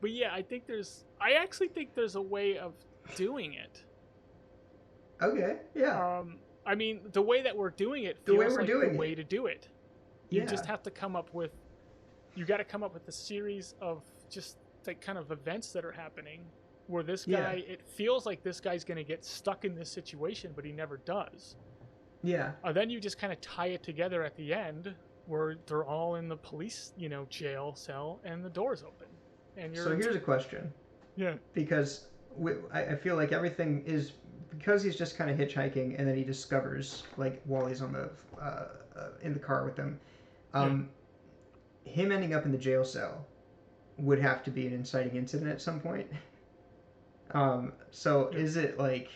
but yeah, I actually think there's a way of doing it.
Okay. Yeah.
I mean, the way that we're doing it
The way
feels
we're
like
doing
the way
it.
to do it. You
Yeah.
just have to come up with, you got to come up with a series of just like kind of events that are happening where this guy, it feels like this guy's going to get stuck in this situation, but he never does.
Yeah.
Then you just kind of tie it together at the end where they're all in the police, you know, jail cell, and the door's open. And you're,
So here's a question,
yeah,
because I feel like everything is because he's just kind of hitchhiking, and then he discovers like while he's on the in the car with them,
yeah,
um, him ending up in the jail cell would have to be an inciting incident at some point. So
yeah.
is it like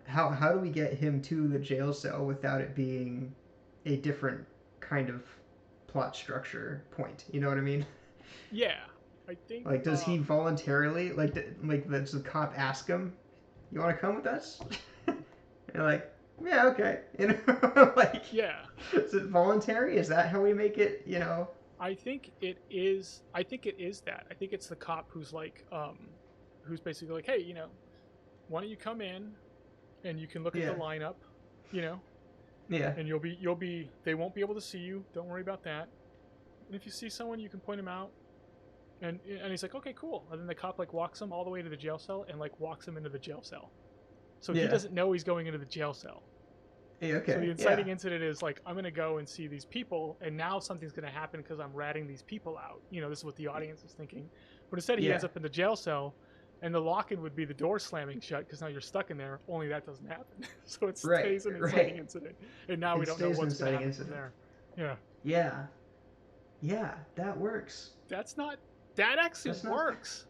how do we get him to the jail cell without it being a different kind of plot structure point? You know what I mean?
Yeah, I think,
Like, does he voluntarily like does the cop ask him, "You want to come with us?" You're like, "Yeah, okay." Like,
yeah,
is it voluntary? Is that how we make it?
I think it is. I think it is that. I think it's the cop who's like, who's basically like, hey, you know, why don't you come in, and you can look at
Yeah.
the lineup, you know,
Yeah.
and they won't be able to see you. Don't worry about that. And if you see someone, you can point them out. And he's like, okay, cool. And then the cop like walks him all the way to the jail cell and like walks him into the jail cell. So he
Yeah.
doesn't know he's going into the jail cell.
Yeah. Okay.
So the inciting
Yeah.
incident is like, I'm going to go and see these people, and now something's going to happen because I'm ratting these people out. You know, this is what the audience is thinking. But instead, he
Yeah.
ends up in the jail cell, and the lock-in would be the door slamming shut because now you're stuck in there. Only that doesn't happen. So it
Right,
stays an
right.
inciting incident. And now we
It
don't know
stays an
what's going to
inciting
happen from
incident.
there. Yeah.
Yeah. Yeah. That works.
That actually
That's not-
works.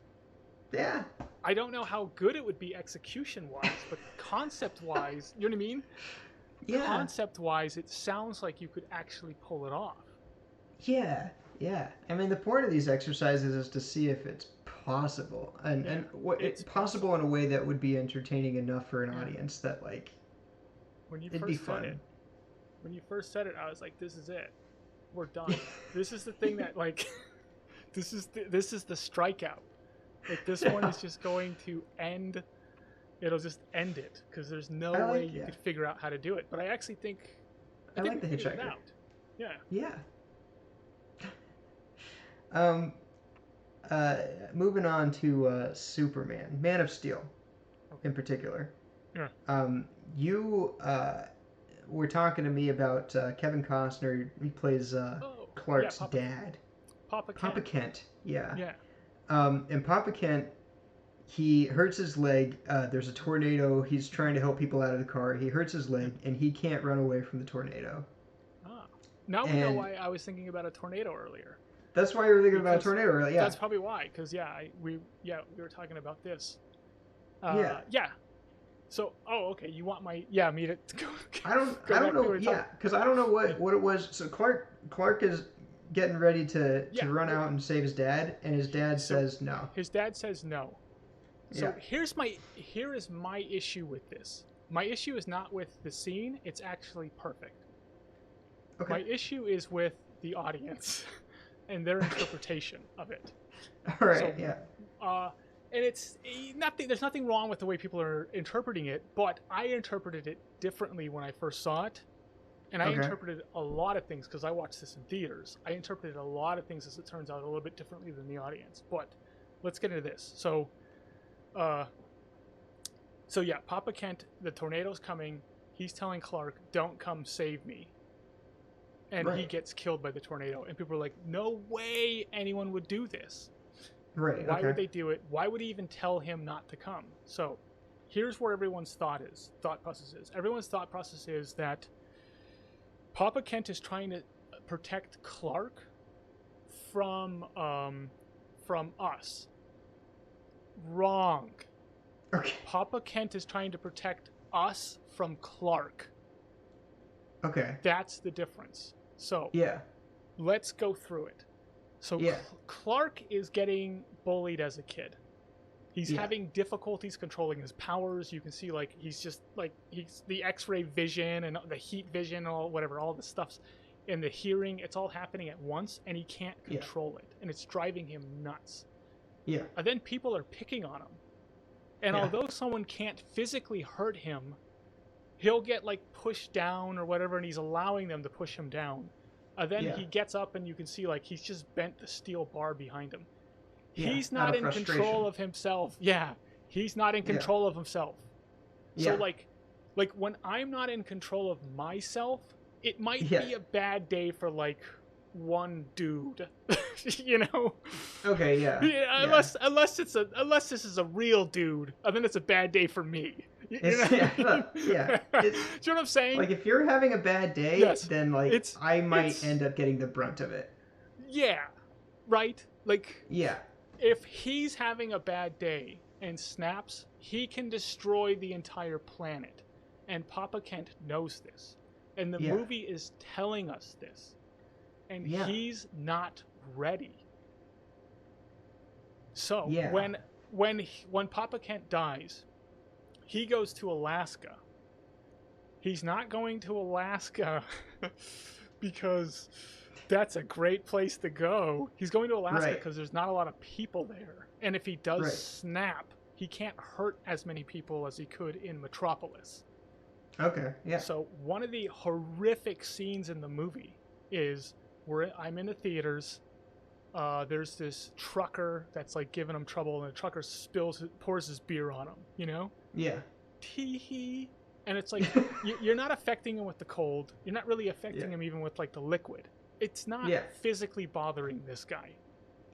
Yeah.
I don't know how good it would be execution-wise, but concept-wise, you know what I mean?
Yeah.
Concept-wise, it sounds like you could actually pull it off.
Yeah. Yeah. I mean, the point of these exercises is to see if it's possible, and what it's possible in a way that would be entertaining enough for an audience that like
When you
it'd be
first said
fun.
it, I was like, "This is it. We're done. This is the thing that like, this is the strikeout. Like this one is just going to end It'll just end it because there's no
I
way
like
you
yeah.
could figure out how to do it. But I actually think
I
we
like the
figured it
Hitchhiker.
out. Yeah.
Yeah. Um. Uh. Moving on to Superman, Man of Steel,
Okay.
in particular.
Yeah.
Um. You were talking to me about Kevin Costner. He plays
Oh, yeah,
Clark's
Papa
dad,
Papa
Papa
Kent.
Kent. Yeah.
Yeah.
And Papa Kent, he hurts his leg. There's a tornado. He's trying to help people out of the car. He hurts his
Yeah.
leg, and he can't run away from the tornado.
Ah. Now we know
And
why I was thinking about a tornado earlier.
that's why you were thinking about a
Because
tornado, right? Yeah.
that's probably why. Because we were talking about this.
Yeah.
Yeah. So okay, you want me to go,
I don't.
go
I
back
don't
to
know.
it?
Yeah, because I don't know what it was. So Clark is getting ready to
Yeah.
run out and save his dad, and his dad
So
says no.
his dad says no. So
Yeah.
here is my issue with this. My issue is not with the scene; it's actually perfect. My
Okay.
issue is with the audience and their interpretation of it.
All right.
So,
Yeah.
and it's nothing. There's nothing wrong with the way people are interpreting it, but I interpreted it differently when I first saw it, and I
Okay.
interpreted a lot of things because I watched this in theaters. I interpreted a lot of things, as it turns out, a little bit differently than the audience. But let's get into this. So yeah, Papa Kent, the tornado's coming. He's telling Clark, "Don't come save me." And he
Right.
gets killed by the tornado. And people are like, "No way anyone would do this.
Right.
Why would
Okay.
they do it? Why would he even tell him not to come?" So here's where everyone's thought process is. Everyone's thought process is that Papa Kent is trying to protect Clark from us. Wrong.
Okay.
Papa Kent is trying to protect us from Clark.
Okay.
That's the difference. So
Yeah.
let's go through it. So
Yeah.
Clark is getting bullied as a kid. He's
Yeah.
having difficulties controlling his powers. You can see he's the X-ray vision and the heat vision and all the stuff's and the hearing. It's all happening at once, and he can't control it, and it's driving him nuts.
Yeah.
And then people are picking on him, and
Yeah.
although someone can't physically hurt him, he'll get pushed down or whatever, and he's allowing them to push him down. And then he gets up, and you can see he's just bent the steel bar behind him.
Yeah.
He's
Out
not
of
in control
frustration.
of himself. Yeah, he's not in control of himself. So
Yeah.
when I'm not in control of myself, it might
Yeah.
be a bad day for one dude, you know.
Okay. Yeah.
Yeah, unless this is a real dude, and then it's a bad day for me.
It's, yeah. Yeah.
Do you know what I'm saying?
If you're having a bad day,
Yes.
then I might end up getting the brunt of it.
Yeah, right.
Yeah.
If he's having a bad day and snaps, he can destroy the entire planet. And Papa Kent knows this. And the movie is telling us this. And he's not ready. So when Papa Kent dies, he goes to Alaska. He's not going to Alaska because that's a great place to go. He's going to Alaska because there's not a lot of people there. And if he does snap, he can't hurt as many people as he could in Metropolis.
Okay, yeah.
So one of the horrific scenes in the movie is I'm in the theaters. There's this trucker that's giving him trouble, and the trucker pours his beer on him, you know?
Yeah.
Tee-hee. And it's you're not affecting him with the cold. You're not really affecting him even with the liquid. It's not physically bothering this guy.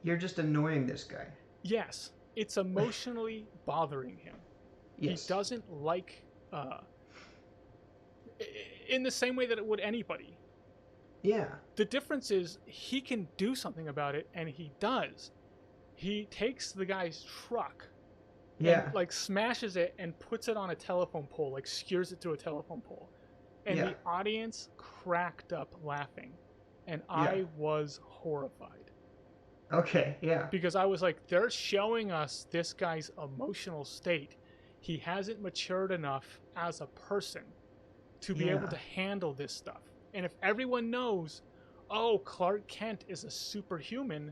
You're just annoying this guy.
Yes. It's emotionally bothering him.
Yes.
He doesn't in the same way that it would anybody.
Yeah.
The difference is he can do something about it, and he does. He takes the guy's truck and smashes it and puts it on a telephone pole, skewers it through a telephone pole. And the audience cracked up laughing. And I was horrified.
Okay, yeah.
Because I was they're showing us this guy's emotional state. He hasn't matured enough as a person to be able to handle this stuff. And if everyone knows, oh, Clark Kent is a superhuman,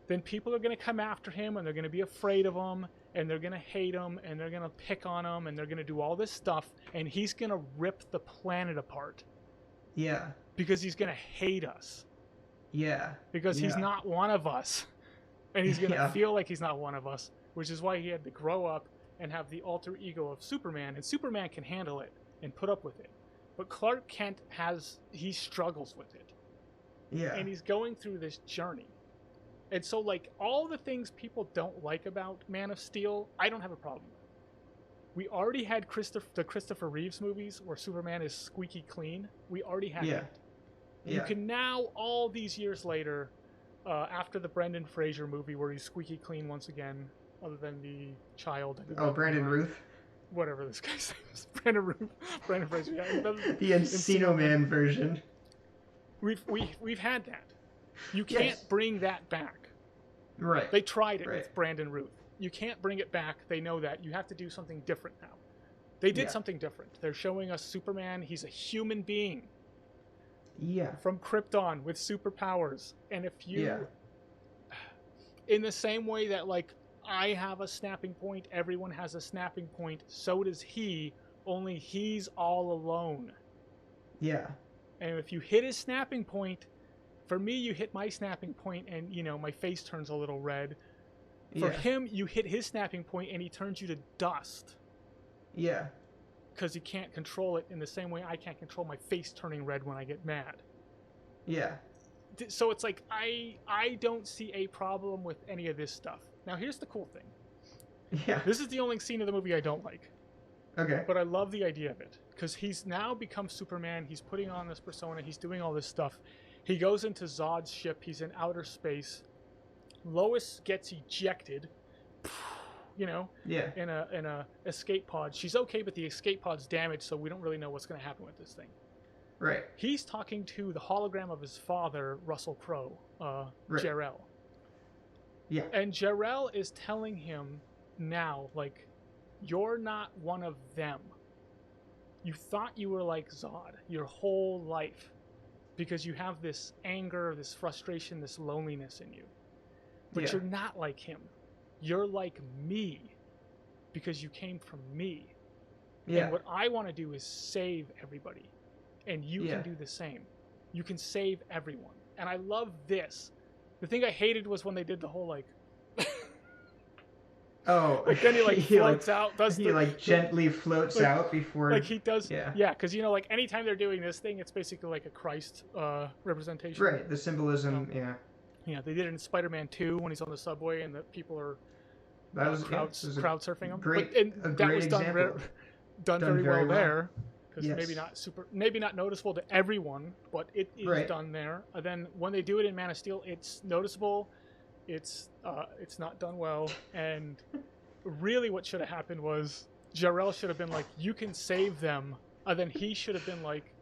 then people are going to come after him and they're going to be afraid of him. and they're gonna hate him, and they're gonna pick on him, and they're gonna do all this stuff, and he's gonna rip the planet apart.
Yeah.
Because he's gonna hate us.
Yeah.
Because he's
Yeah.
not one of us. And he's gonna
Yeah.
feel like he's not one of us, which is why he had to grow up and have the alter ego of Superman, and Superman can handle it and put up with it. But Clark Kent he struggles with it.
Yeah.
And he's going through this journey. And so, like, all the things people don't like about Man of Steel, I don't have a problem with. We already had the Christopher Reeves movies where Superman is squeaky clean. We already had that. You can now, all these years later, after the Brendan Fraser movie where he's squeaky clean once again, other than the child.
Brandon Ruth?
Whatever this guy's name is. Brendan Fraser. Yeah,
the Encino Man version.
We've had that. You can't bring that back.
Right.
They tried it with Brandon Ruth. You can't bring it back. They know that. You have to do something different now. They did something different. They're showing us Superman. He's a human being.
Yeah.
From Krypton with superpowers. And if you... In the same way that, like, I have a snapping point, everyone has a snapping point, so does he, only he's all alone.
Yeah.
And if you hit his snapping point... For me, you hit my snapping point and, you know, my face turns a little red. For him, you hit his snapping point and he turns you to dust.
Yeah.
Because he can't control it in the same way I can't control my face turning red when I get mad.
Yeah.
So it's like, I don't see a problem with any of this stuff. Now, here's the cool thing.
Yeah.
This is the only scene of the movie I don't like.
Okay.
But I love the idea of it. Because he's now become Superman. He's putting on this persona. He's doing all this stuff. He goes into Zod's ship. He's in outer space. Lois gets ejected, you know, in a escape pod. She's okay, but the escape pod's damaged, so we don't really know what's going to happen with this thing.
Right.
He's talking to the hologram of his father, Russell Crowe, Jor-El.
Yeah.
And Jor-El is telling him now, like, you're not one of them. You thought you were like Zod your whole life. Because you have this anger, this frustration, this loneliness in you. But you're not like him. You're like me. Because you came from me. Yeah. And what I want to do is save everybody. And you can do the same. You can save everyone. And I love this. The thing I hated was when they did the whole, like... like then he floats out.
Gently floats out before...
Like he does... Yeah, because, you know, like anytime they're doing this thing, it's basically like a Christ representation.
Right, the symbolism,
Yeah, they did it in Spider-Man 2 when he's on the subway and the people are crowd surfing him. That was done very well there. Because maybe not noticeable to everyone, but it is done there. And then when they do it in Man of Steel, it's noticeable. It's not done well, and really what should have happened was Jor-El should have been like, you can save them, and then he should have been like,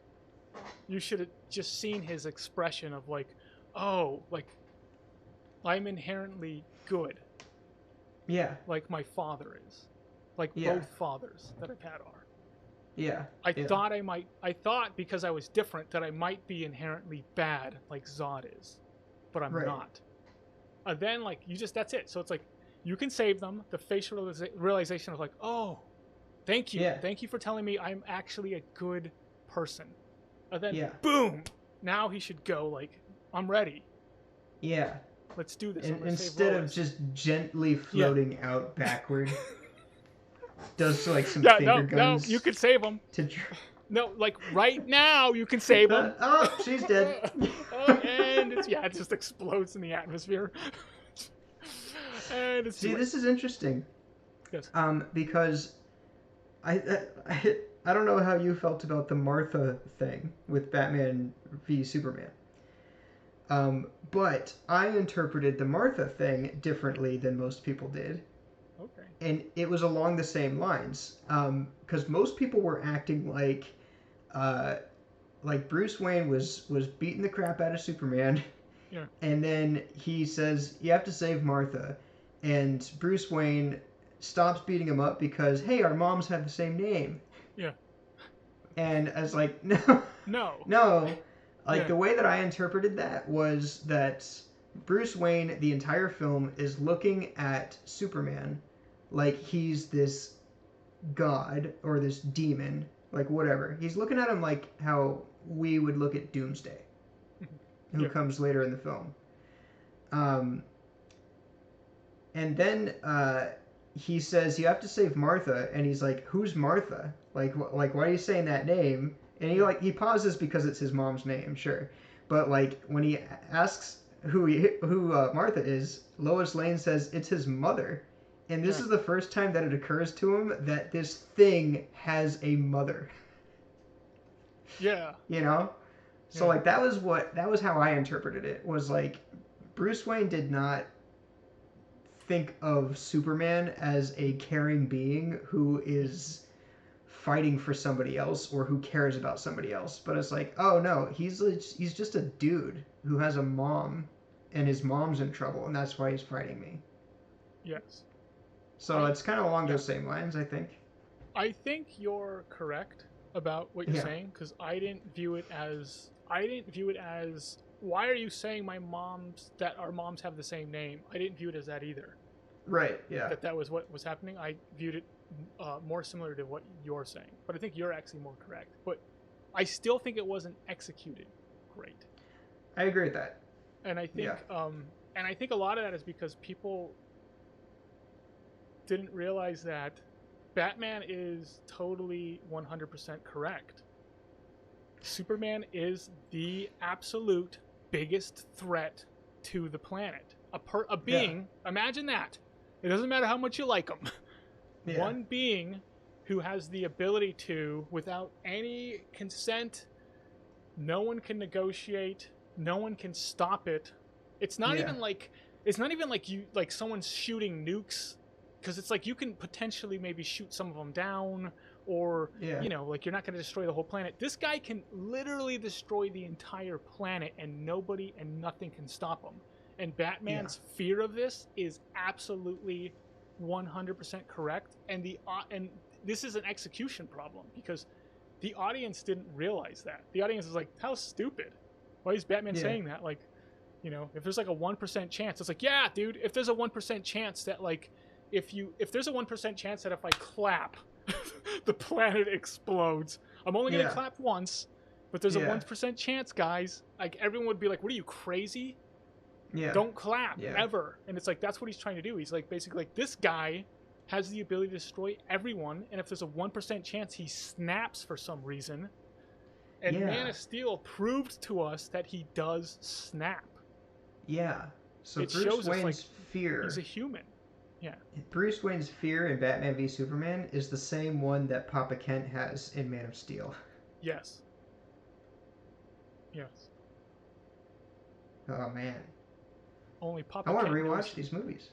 you should have just seen his expression of like, oh, like, I'm inherently good.
Yeah.
Like my father is. Like both fathers that I've had are.
Yeah.
I thought because I was different that I might be inherently bad like Zod is, but I'm not. And then, like, that's it. So it's like, you can save them. The facial realization of like, oh, thank you. Yeah. Thank you for telling me I'm actually a good person. And then, boom, now he should go, like, I'm ready.
Yeah.
Let's do this.
Instead of just gently floating out backward, does, like, some finger guns.
No, you can save him. No, like, right now, you can save him.
Oh, she's dead.
And it just explodes in the atmosphere. And
this is interesting.
Yes.
Because I don't know how you felt about the Martha thing with Batman v Superman. But I interpreted the Martha thing differently than most people did.
Okay.
And it was along the same lines. Because most people were acting like Bruce Wayne was beating the crap out of Superman.
Yeah.
And then he says, you have to save Martha. And Bruce Wayne stops beating him up because, hey, our moms have the same name.
Yeah.
And I was like, no. No. Like, the way that I interpreted that was that Bruce Wayne, the entire film, is looking at Superman like he's this god or this demon, like whatever. He's looking at him like how we would look at Doomsday, who
Yeah.
comes later in the film. Um, and then he says, "You have to save Martha," and he's like, "Who's Martha? Like why are you saying that name?" And
Yeah.
he pauses because it's his mom's name, sure, but like when he asks who Martha is, Lois Lane says it's his mother, and this
Yeah.
is the first time that it occurs to him that this thing has a mother.
Yeah.
You know, so
Yeah.
like that was how I interpreted it. Was like Bruce Wayne did not think of Superman as a caring being who is fighting for somebody else or who cares about somebody else. But it's like, oh no, he's just a dude who has a mom, and his mom's in trouble, and that's why he's fighting me.
Yes.
So
I
it's kind of along
yeah.
those same lines, I think.
I think you're correct about what you're
Yeah.
saying because I didn't view it as why are you saying my mom's that our moms have the same name? I didn't view it as that either.
Right. Yeah.
That was what was happening. I viewed it more similar to what you're saying, but I think you're actually more correct. But I still think it wasn't executed great,
I agree with that.
and I
Yeah.
think and I think a lot of that is because people didn't realize that Batman is totally 100% correct. Superman is the absolute biggest threat to the planet. A
Yeah.
being, imagine that. It doesn't matter how much you like him.
Yeah.
One being who has the ability to, without any consent, no one can negotiate, no one can stop it. It's not
Yeah.
even like you like someone's shooting nukes because it's like you can potentially maybe shoot some of them down or
Yeah.
like you're not going to destroy the whole planet. This guy can literally destroy the entire planet and nobody and nothing can stop him. And Batman's fear of this is absolutely 100% correct, and this is an execution problem because the audience didn't realize that. The audience is like, how stupid. Why is Batman
Yeah.
saying that? Like, if there's like a 1% chance, it's like, yeah, dude, if there's a 1% chance that like if there's a 1% chance that if I clap the planet explodes. I'm only gonna
Yeah.
clap once, but there's a
Yeah.
1% chance, guys. Like everyone would be like, what are you, crazy?
Yeah.
Don't clap
Yeah.
ever. And it's like that's what he's trying to do. He's like basically like this guy has the ability to destroy everyone, and if there's a 1% chance he snaps for some reason. And
Yeah.
Man of Steel proved to us that he does snap.
Yeah. So
It
Bruce
shows us like
Wayne's fear.
he's a human. Yeah.
Bruce Wayne's fear in Batman v Superman is the same one that Papa Kent has in Man of Steel.
Yes. Yes.
Oh man,
Only
I
Papa
want to
Kent knows.
rewatch these movies.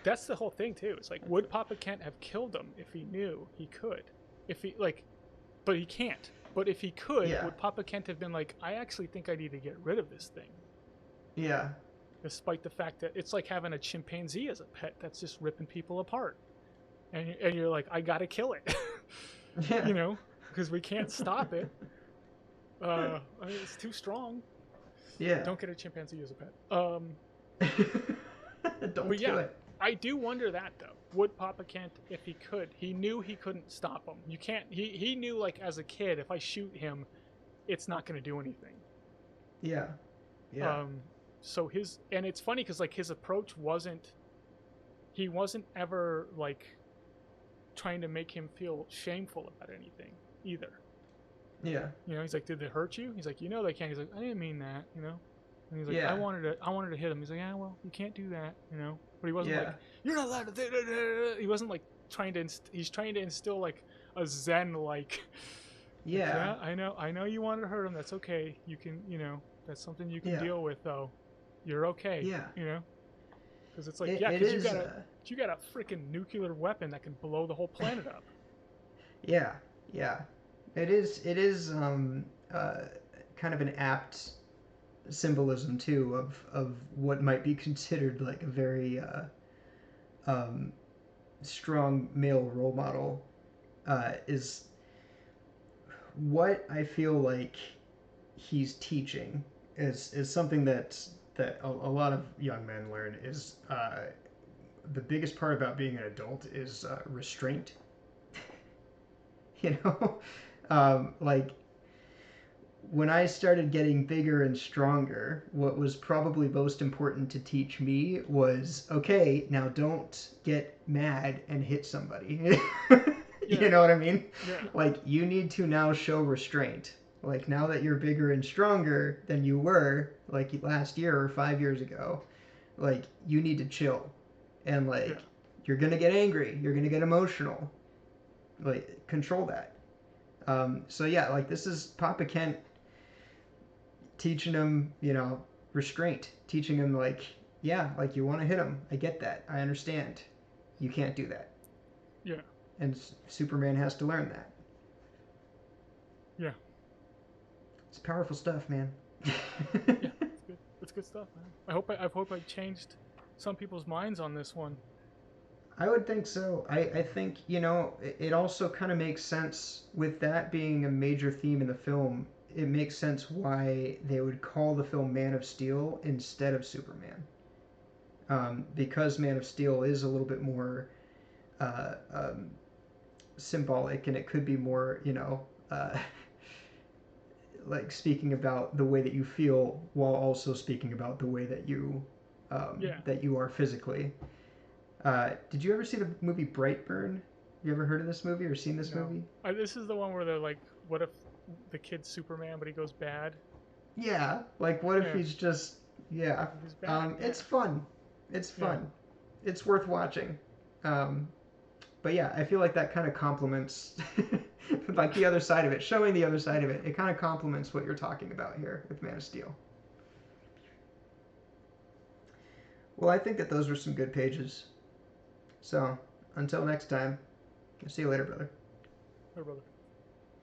That's the whole thing too. It's like, would Papa Kent have killed him if he knew he could? If he but he can't. But if he could,
Yeah.
would Papa Kent have been like, I actually think I need to get rid of this thing,
Yeah.
despite the fact that it's like having a chimpanzee as a pet that's just ripping people apart, and you're like, I gotta kill it,
Yeah.
because we can't stop it. I mean, it's too strong.
Yeah.
Don't get a chimpanzee as a pet.
Don't
But
kill
yeah,
it.
I do wonder that though. Would Papa Kent, if he could, he knew he couldn't stop him. You can't. He knew like as a kid, if I shoot him, it's not going to do anything.
Yeah. Yeah.
So and it's funny because like his approach wasn't. He wasn't ever like trying to make him feel shameful about anything either.
Yeah.
He's like, did they hurt you? He's like, they can't. He's like, I didn't mean that. And he's like,
Yeah.
I wanted to hit him. He's like, yeah, well, you can't do that. But he wasn't
Yeah.
like, you're not allowed to. He wasn't like trying to. He's trying to instill like a Zen like.
Yeah.
I know you wanted to hurt him. That's okay. You can. That's something you can
Yeah.
deal with though. You're okay.
Yeah.
Because it's like
It
because
is,
you got a freaking nuclear weapon that can blow the whole planet up.
Yeah. Yeah. It is. Kind of an apt symbolism too of what might be considered like a very strong male role model is what I feel like he's teaching is something that a lot of young men learn is the biggest part about being an adult is restraint. you know, like when I started getting bigger and stronger, what was probably most important to teach me was, okay, now don't get mad and hit somebody.
Yeah.
You know what I mean?
Yeah.
Like, you need to now show restraint. Like, now that you're bigger and stronger than you were, like last year or 5 years ago, like, you need to chill. And,
Yeah.
like, you're gonna get angry, you're gonna get emotional. Like, control that. So, yeah, like, this is Papa Kent teaching him, restraint, teaching him like, yeah, like you want to hit him. I get that. I understand. You can't do that.
Yeah.
And Superman has to learn that.
Yeah.
It's powerful stuff, man.
Yeah. It's good. It's good stuff, man. I hope I changed some people's minds on this one.
I would think so. I think, it also kind of makes sense with that being a major theme in the film. It makes sense why they would call the film Man of Steel instead of Superman. Because Man of Steel is a little bit more uh, um, symbolic, and it could be more, like speaking about the way that you feel while also speaking about the way
Yeah.
that you are physically. Did you ever see the movie Brightburn? You ever heard of this movie or seen this
No.
movie?
This is the one where they're like, what if the kid's Superman, but he goes bad?
Yeah, like what if
Yeah.
he's just yeah.
He's bad.
It's
Yeah.
fun. It's
Yeah.
fun. It's worth watching. Um, but yeah, I feel like that kind of complements like the other side of it, showing the other side of it. It kind of complements what you're talking about here with Man of Steel. Well, I think that those were some good pages. So until next time, I'll see you later, brother.
Hey, brother.